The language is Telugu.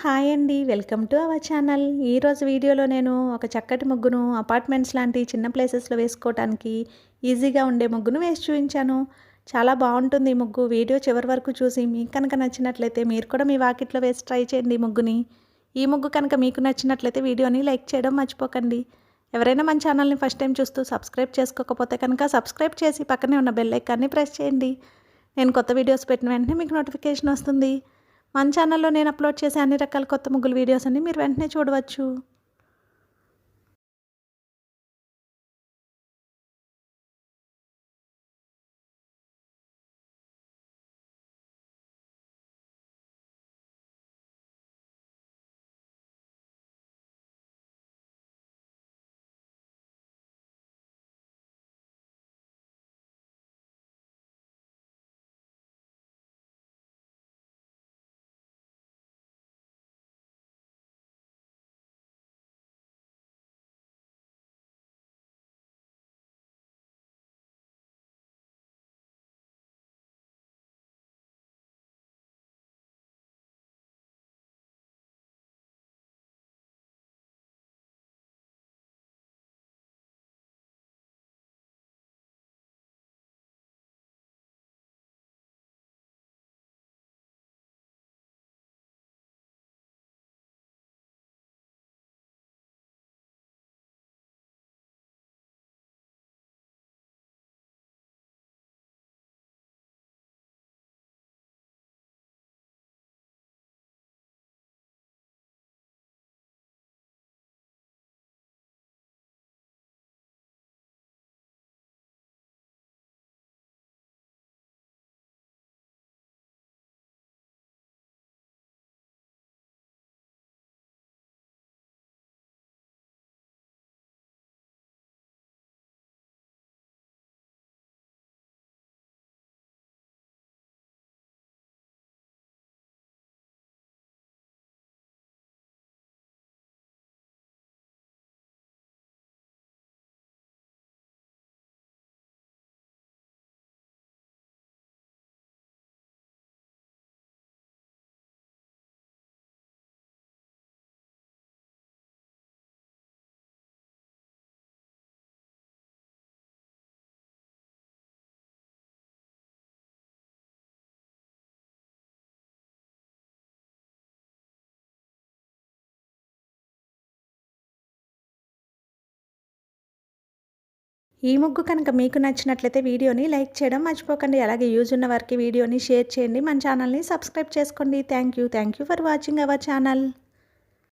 హాయ్ అండి. Welcome to our channel. ఈరోజు వీడియోలో నేను ఒక చక్కటి ముగ్గును అపార్ట్మెంట్స్ లాంటి చిన్న ప్లేసెస్‌లో వేసుకోవటానికి ఈజీగా ఉండే ముగ్గును వేసి చూయించాను. చాలా బావుంటుంది ఈ ముగ్గు. వీడియో చివరి వరకు చూసి మీకు కనుక నచ్చినట్లయితే మీరు కూడా మీ వాకిట్లో వేసి ట్రై చేయండి ఈ ముగ్గుని. ఈ ముగ్గు కనుక మీకు నచ్చినట్లయితే వీడియోని లైక్ చేయడం మర్చిపోకండి. ఎవరైనా మన ఛానల్ని ఫస్ట్ టైం చూస్తూ సబ్స్క్రైబ్ చేసుకోకపోతే కనుక సబ్స్క్రైబ్ చేసి పక్కనే ఉన్న బెల్ ఐకాన్ని ప్రెస్ చేయండి. నేను కొత్త వీడియోస్ పెట్టిన వెంటనే మీకు నోటిఫికేషన్ వస్తుంది. మన ఛానల్లో నేను అప్లోడ్ చేసే అన్ని రకాల కొత్త ముగ్గుల వీడియోస్ అన్ని మీరు వెంటనే చూడవచ్చు. ఈ ముగ్గు కనుక మీకు నచ్చినట్లయితే వీడియోని లైక్ చేయడం మర్చిపోకండి. అలాగే యూజ్ ఉన్న వారికి వీడియోని షేర్ చేయండి. మన ఛానల్ని సబ్స్క్రైబ్ చేసుకోండి. Thank you for watching our channel.